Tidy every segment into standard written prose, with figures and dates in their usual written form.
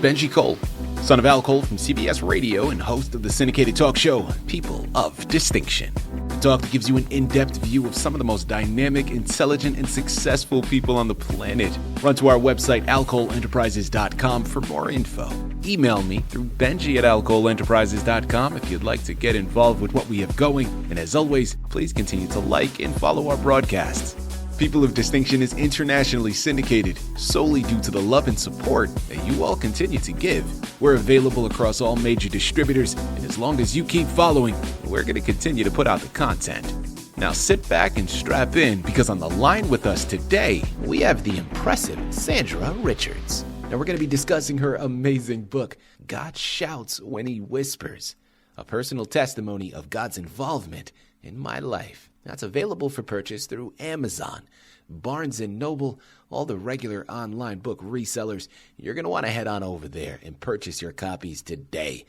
Benji Cole, son of Al Cole from CBS Radio and host of the syndicated talk show, People of Distinction. The talk that gives you an in-depth view of some of the most dynamic, intelligent, and successful people on the planet. Run to our website, alcoleenterprises.com for more info. Email me through benji@alcoleenterprises.com if you'd like to get involved with what we have going. And as always, please continue to like and follow our broadcasts. People of Distinction is internationally syndicated solely due to the love and support that you all continue to give. We're available across all major distributors, and as long as you keep following, we're going to continue to put out the content. Now sit back and strap in, because on the line with us today, we have the impressive Sandra Richards. Now we're going to be discussing her amazing book, God Shouts When He Whispers, a personal testimony of God's involvement in my life. That's available for purchase through Amazon, Barnes & Noble, all the regular online book resellers. You're going to want to head on over there and purchase your copies today.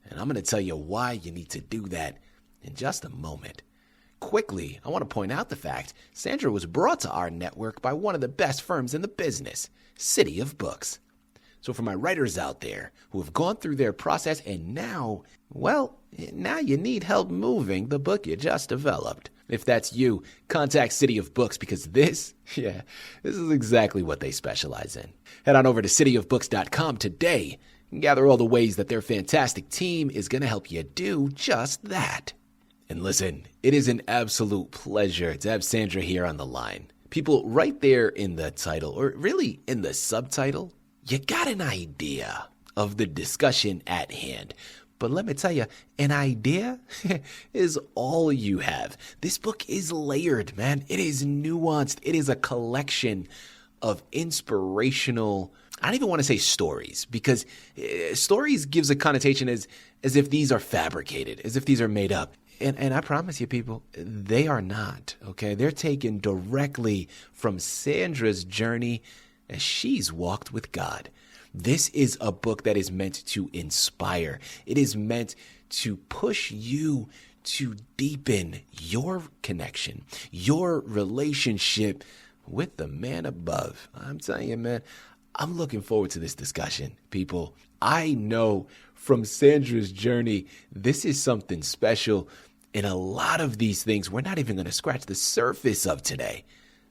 And I'm going to tell you why you need to do that in just a moment. Quickly, I want to point out the fact Sandra was brought to our network by one of the best firms in the business, Citi of Books. So for my writers out there who have gone through their process and now you need help moving the book you just developed. If that's you, contact Citi of Books, because this is exactly what they specialize in. Head on over to cityofbooks.com today and gather all the ways that their fantastic team is going to help you do just that. And listen, it is an absolute pleasure to have Sandra here on the line. People, right there in the title, or really in the subtitle, you got an idea of the discussion at hand. But let me tell you, an idea is all you have. This book is layered, man. It is nuanced. It is a collection of inspirational, I don't even want to say stories, because stories gives a connotation as if these are fabricated, as if these are made up. And I promise you, people, they are not, okay? They're taken directly from Sandra's journey as she's walked with God. This is a book that is meant to inspire. It is meant to push you to deepen your connection, your relationship with the man above. I'm telling you, man, I'm looking forward to this discussion, people. I know from Sandra's journey, this is something special. And a lot of these things we're not even going to scratch the surface of today.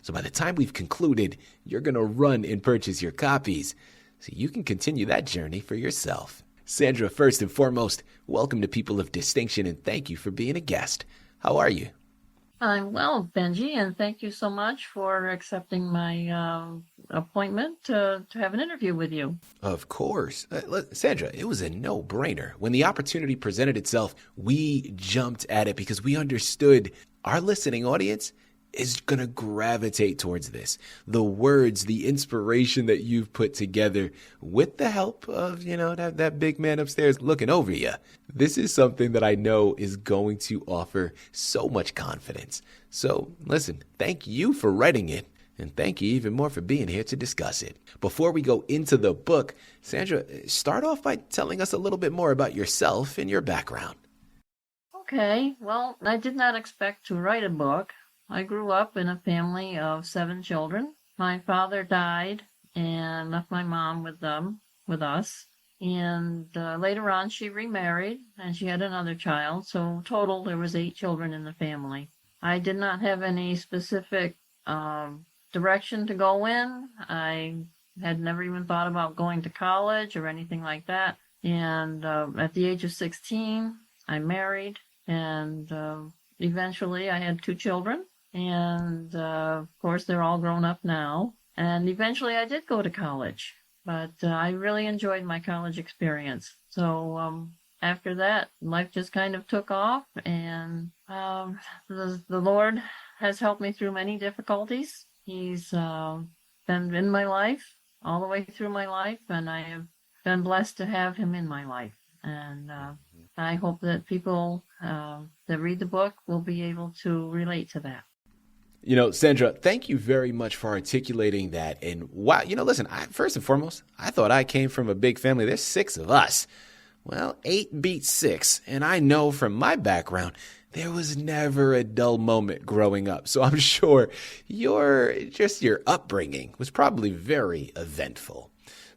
So by the time we've concluded, you're going to run and purchase your copies so you can continue that journey for yourself. Sandra, first and foremost, welcome to People of Distinction, and thank you for being a guest. How are you? I'm well, Benji, and thank you so much for accepting my appointment to have an interview with you. Of course. Sandra, it was a no-brainer. When the opportunity presented itself, we jumped at it because we understood our listening audience is going to gravitate towards this. The words, the inspiration that you've put together with the help of, that big man upstairs looking over you. This is something that I know is going to offer so much confidence. So listen, thank you for writing it. And thank you even more for being here to discuss it. Before we go into the book, Sandra, start off by telling us a little bit more about yourself and your background. Okay, well, I did not expect to write a book. I grew up in a family of 7 children. My father died and left my mom with us. And later on, she remarried and she had another child. So total, there was 8 children in the family. I did not have any specific direction to go in. I had never even thought about going to college or anything like that. And at the age of 16, I married, and eventually I had 2 children. And, of course, they're all grown up now. And eventually I did go to college, but I really enjoyed my college experience. So after that, life just kind of took off, and the Lord has helped me through many difficulties. He's been in my life all the way through my life, and I have been blessed to have him in my life. And I hope that people that read the book will be able to relate to that. Sandra, thank you very much for articulating that. And wow, listen, first and foremost, I thought I came from a big family. There's 6 of us. Well, 8 beats 6. And I know from my background, there was never a dull moment growing up. So I'm sure your upbringing was probably very eventful.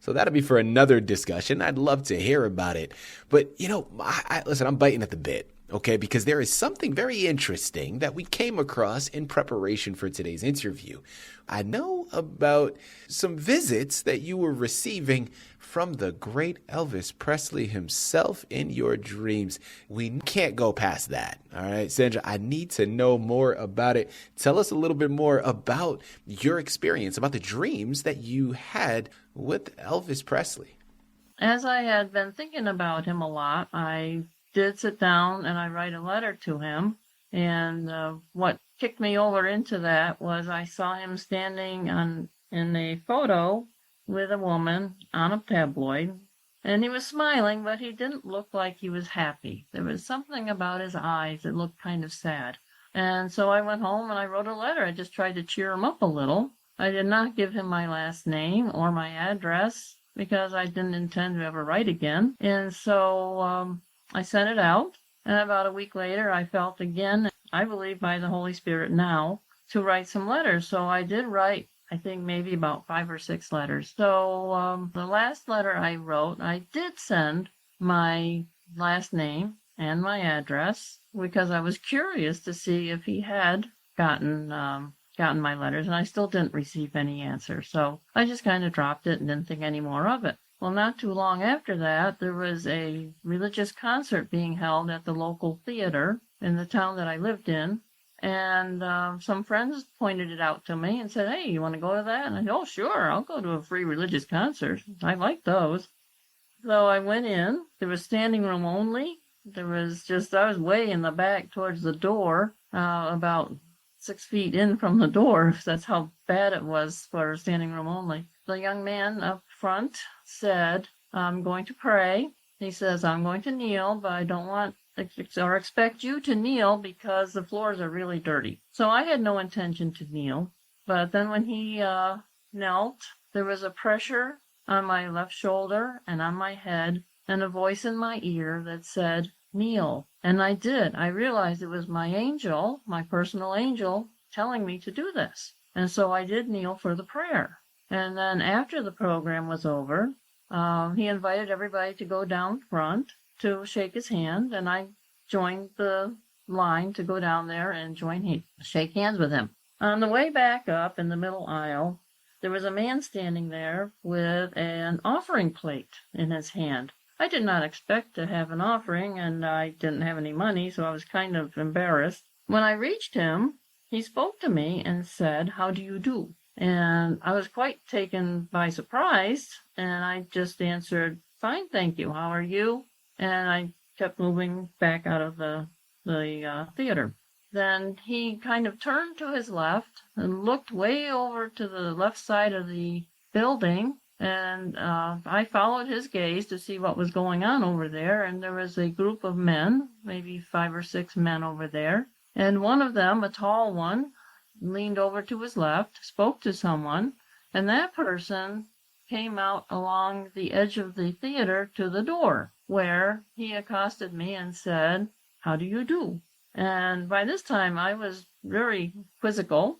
So that'll be for another discussion. I'd love to hear about it. But, listen, I'm biting at the bit, okay? Because there is something very interesting that we came across in preparation for today's interview. I know about some visits that you were receiving from the great Elvis Presley himself in your dreams. We can't go past that, all right? Sandra, I need to know more about it. Tell us a little bit more about your experience, about the dreams that you had with Elvis Presley. As I had been thinking about him a lot, I did sit down and I write a letter to him. And what kicked me over into that was I saw him standing in a photo with a woman on a tabloid. And he was smiling, but he didn't look like he was happy. There was something about his eyes that looked kind of sad. And so I went home and I wrote a letter. I just tried to cheer him up a little. I did not give him my last name or my address because I didn't intend to ever write again. And so I sent it out. And about a week later, I felt again, I believe by the Holy Spirit now, to write some letters. So I did write, I think maybe about 5 or 6 letters. So the last letter I wrote, I did send my last name and my address because I was curious to see if he had gotten my letters, and I still didn't receive any answer. So I just kind of dropped it and didn't think any more of it. Well, not too long after that, there was a religious concert being held at the local theater in the town that I lived in. And some friends pointed it out to me and said, hey, you want to go to that? And I said, oh, sure, I'll go to a free religious concert. I like those. So I went in. There was standing room only. I was way in the back towards the door, about 6 feet in from the door. That's how bad it was for standing room only. The young man up front said, I'm going to pray. He says, I'm going to kneel, but I don't want or expect you to kneel because the floors are really dirty. So I had no intention to kneel. But then when he knelt, there was a pressure on my left shoulder and on my head and a voice in my ear that said, kneel. And I did. I realized it was my angel, my personal angel, telling me to do this. And so I did kneel for the prayer. And then after the program was over, he invited everybody to go down front to shake his hand, and I joined the line to go down there and shake hands with him. On the way back up in the middle aisle, there was a man standing there with an offering plate in his hand. I did not expect to have an offering, and I didn't have any money, so I was kind of embarrassed. When I reached him, he spoke to me and said, how do you do? And I was quite taken by surprise, and I just answered, fine, thank you. How are you? And I kept moving back out of the theater. Then he kind of turned to his left and looked way over to the left side of the building, and I followed his gaze to see what was going on over there, and there was a group of men, maybe 5 or 6 men over there, and one of them, a tall one, leaned over to his left, spoke to someone, and that person came out along the edge of the theater to the door, where he accosted me and said, how do you do? And by this time, I was very quizzical,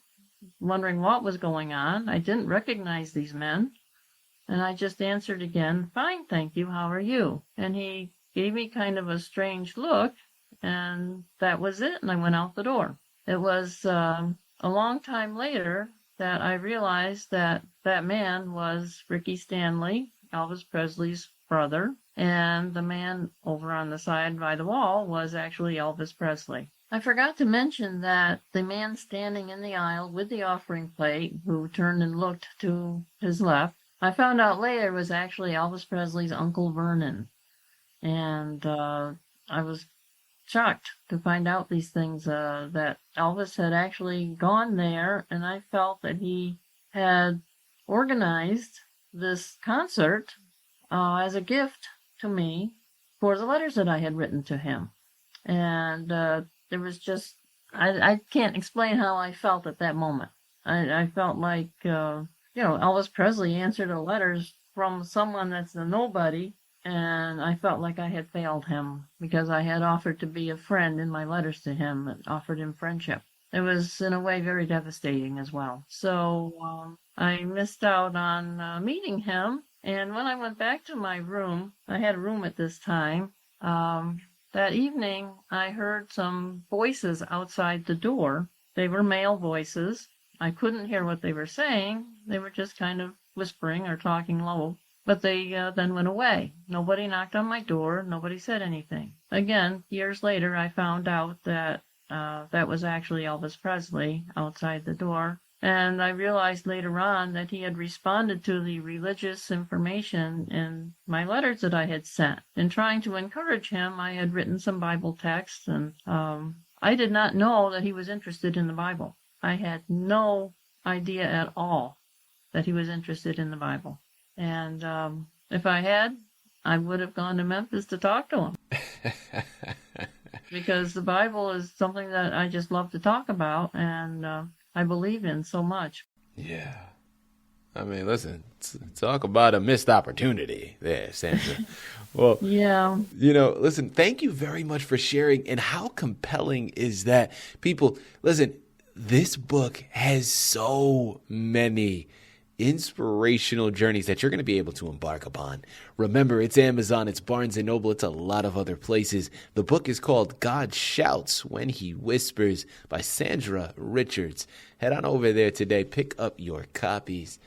wondering what was going on. I didn't recognize these men, and I just answered again, fine, thank you, how are you? And he gave me kind of a strange look, and that was it, and I went out the door. It was a long time later that I realized that that man was Ricky Stanley, Elvis Presley's brother, and the man over on the side by the wall was actually Elvis Presley. I forgot to mention that the man standing in the aisle with the offering plate, who turned and looked to his left, I found out later was actually Elvis Presley's Uncle Vernon. And I was shocked to find out these things, that Elvis had actually gone there, and I felt that he had organized this concert as a gift to me for the letters that I had written to him. And there was just, I can't explain how I felt at that moment. I felt like, Elvis Presley answered the letters from someone that's a nobody, and I felt like I had failed him because I had offered to be a friend in my letters to him and offered him friendship. It was, in a way, very devastating as well. So I missed out on meeting him, And when I went back to my room, I had a room at this time, that evening I heard some voices outside the door. They were male voices. I couldn't hear what they were saying. They were just kind of whispering or talking low. But they then went away. Nobody knocked on my door. Nobody said anything. Again, years later, I found out that that was actually Elvis Presley outside the door. And I realized later on that he had responded to the religious information in my letters that I had sent. In trying to encourage him, I had written some Bible texts, and I did not know that he was interested in the Bible. I had no idea at all that he was interested in the Bible. And if I had, I would have gone to Memphis to talk to him. Because the Bible is something that I just love to talk about, and I believe in so much. Yeah. I mean, listen, talk about a missed opportunity there, Sandra. Well, yeah. Listen, thank you very much for sharing. And how compelling is that? People, listen, this book has so many inspirational journeys that you're going to be able to embark upon. Remember, it's Amazon, it's Barnes & Noble, it's a lot of other places. The book is called God Shouts When He Whispers by Sandra Richards. Head on over there today, pick up your copies.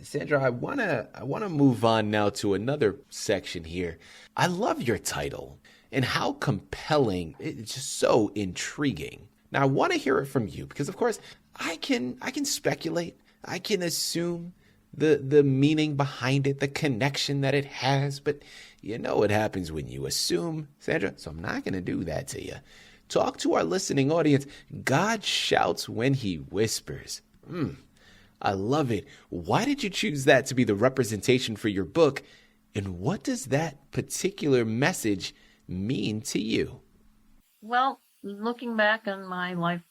Sandra, I want to move on now to another section here. I love your title and how compelling, it's just so intriguing. Now, I want to hear it from you because, of course, I can speculate. I can assume the meaning behind it, the connection that it has, but what happens when you assume, Sandra, so I'm not going to do that to you. Talk to our listening audience. God shouts when he whispers. I love it. Why did you choose that to be the representation for your book, and what does that particular message mean to you? Well, looking back on my life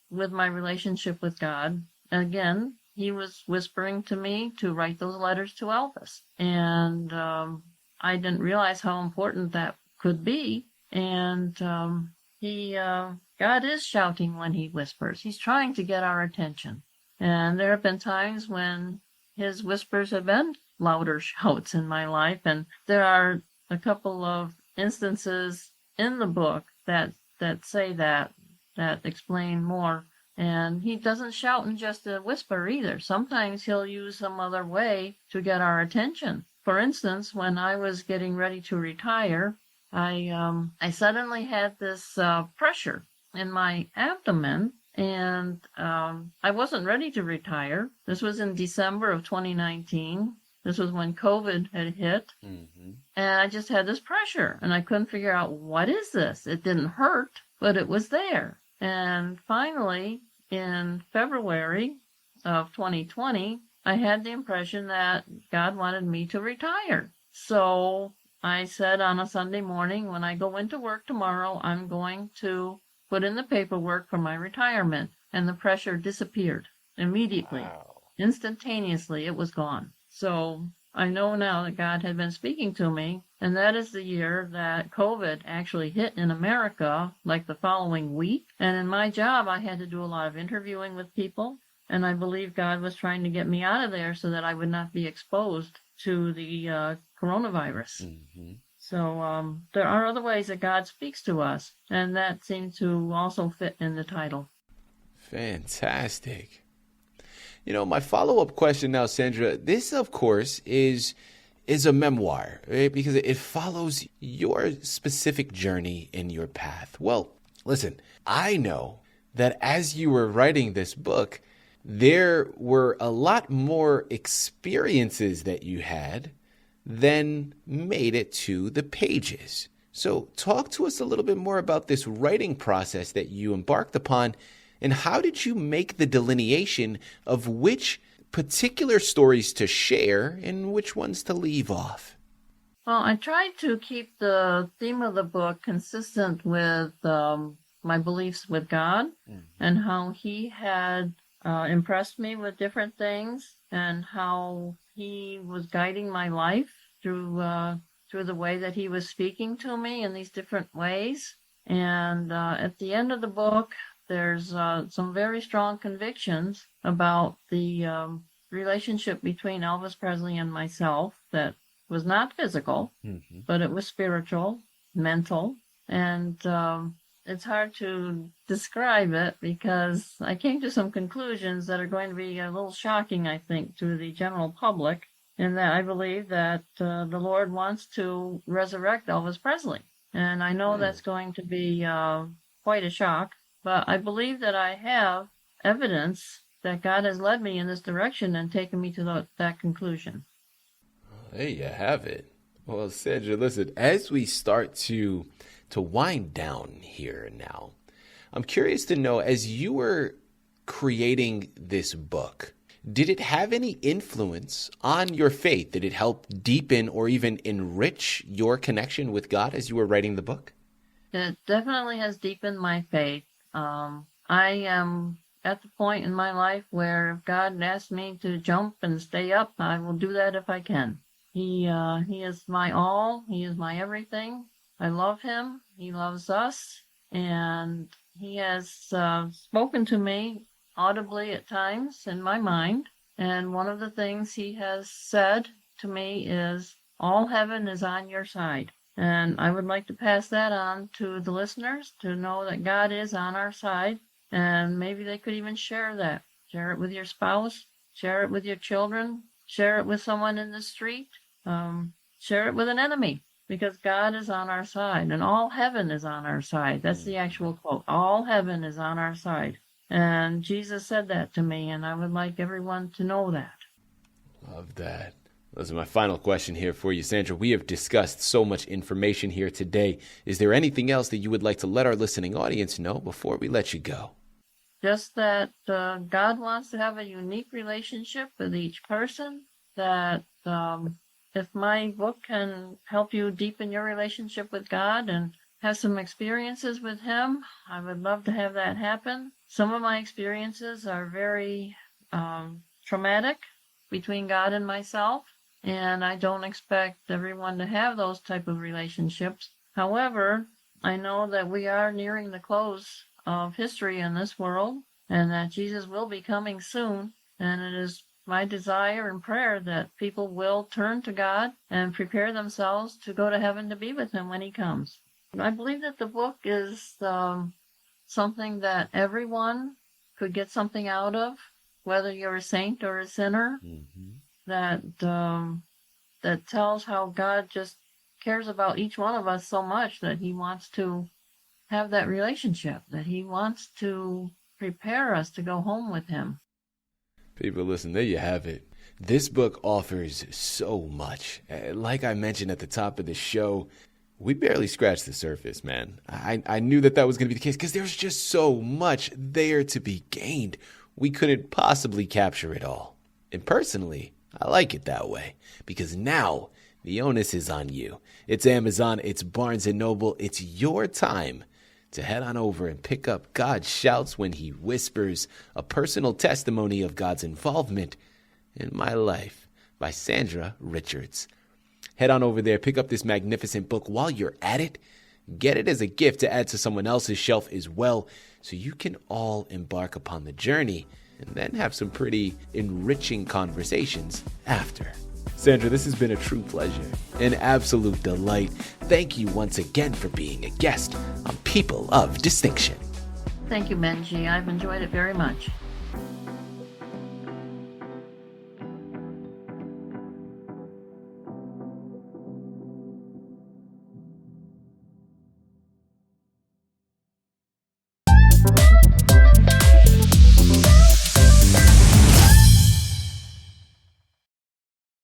with my relationship with God, again, he was whispering to me to write those letters to Elvis. And I didn't realize how important that could be. And God is shouting when he whispers. He's trying to get our attention. And there have been times when his whispers have been louder shouts in my life. And there are a couple of instances in the book that say that explain more. And he doesn't shout in just a whisper either. Sometimes he'll use some other way to get our attention. For instance, when I was getting ready to retire, I suddenly had this pressure in my abdomen, and I wasn't ready to retire. This was in December of 2019. This was when COVID had hit. Mm-hmm. And I just had this pressure, and I couldn't figure out, what is this? It didn't hurt, but it was there. And finally, in February of 2020, I had the impression that God wanted me to retire. So I said on a Sunday morning, when I go into work tomorrow, I'm going to put in the paperwork for my retirement. And the pressure disappeared immediately. Wow. Instantaneously, it was gone. So I know now that God had been speaking to me, and that is the year that COVID actually hit in America, like the following week. And in my job, I had to do a lot of interviewing with people, and I believe God was trying to get me out of there so that I would not be exposed to the coronavirus. Mm-hmm. So there are other ways that God speaks to us, and that seemed to also fit in the title. Fantastic. My follow-up question now, Sandra, this, of course, is a memoir, right? Because it follows your specific journey in your path. Well, listen, I know that as you were writing this book, there were a lot more experiences that you had than made it to the pages. So talk to us a little bit more about this writing process that you embarked upon. And how did you make the delineation of which particular stories to share and which ones to leave off? Well, I tried to keep the theme of the book consistent with my beliefs with God, mm-hmm. and how he had impressed me with different things, and how he was guiding my life through the way that he was speaking to me in these different ways. And at the end of the book, there's some very strong convictions about the relationship between Elvis Presley and myself that was not physical, but it was spiritual, mental, and it's hard to describe it because I came to some conclusions that are going to be a little shocking, I think, to the general public, in that I believe that the Lord wants to resurrect Elvis Presley. And I know that's going to be quite a shock, but I believe that I have evidence that God has led me in this direction and taken me to that conclusion. There you have it. Well, Sandra, listen, as we start to wind down here now, I'm curious to know, as you were creating this book, did it have any influence on your faith? Did it help deepen or even enrich your connection with God as you were writing the book? It definitely has deepened my faith. I am at the point in my life where if God asks me to jump and stay up, I will do that if I can. He is my all. He is my everything. I love him. He loves us. And he has spoken to me audibly at times in my mind. And one of the things he has said to me is, all heaven is on your side. And I would like to pass that on to the listeners to know that God is on our side. And maybe they could even share that. Share it with your spouse. Share it with your children. Share it with someone in the street. Share it with an enemy. Because God is on our side. And all heaven is on our side. That's the actual quote. All heaven is on our side. And Jesus said that to me. And I would like everyone to know that. Love that. This is my final question here for you, Sandra. We have discussed so much information here today. Is there anything else that you would like to let our listening audience know before we let you go? Just that God wants to have a unique relationship with each person. That if my book can help you deepen your relationship with God and have some experiences with him, I would love to have that happen. Some of my experiences are very traumatic between God and myself. And I don't expect everyone to have those type of relationships. However, I know that we are nearing the close of history in this world and that Jesus will be coming soon. And it is my desire and prayer that people will turn to God and prepare themselves to go to heaven to be with him when he comes. I believe that the book is something that everyone could get something out of, whether you're a saint or a sinner. That tells how God just cares about each one of us so much that he wants to have that relationship, that he wants to prepare us to go home with him. People, listen, there you have it. This book offers so much. Like I mentioned at the top of the show, we barely scratched the surface, man. I knew that was going to be the case because there's just so much there to be gained. We couldn't possibly capture it all. And personally, I like it that way because now the onus is on you. It's Amazon, it's Barnes & Noble, it's your time to head on over and pick up God Shouts When He Whispers, a personal testimony of God's involvement in my life by Sandra Richards. Head on over there, pick up this magnificent book. While you're at it, get it as a gift to add to someone else's shelf as well, so you can all embark upon the journey and then have some pretty enriching conversations after. Sandra, this has been a true pleasure, an absolute delight. Thank you once again for being a guest on People of Distinction. Thank you, Benji. I've enjoyed it very much.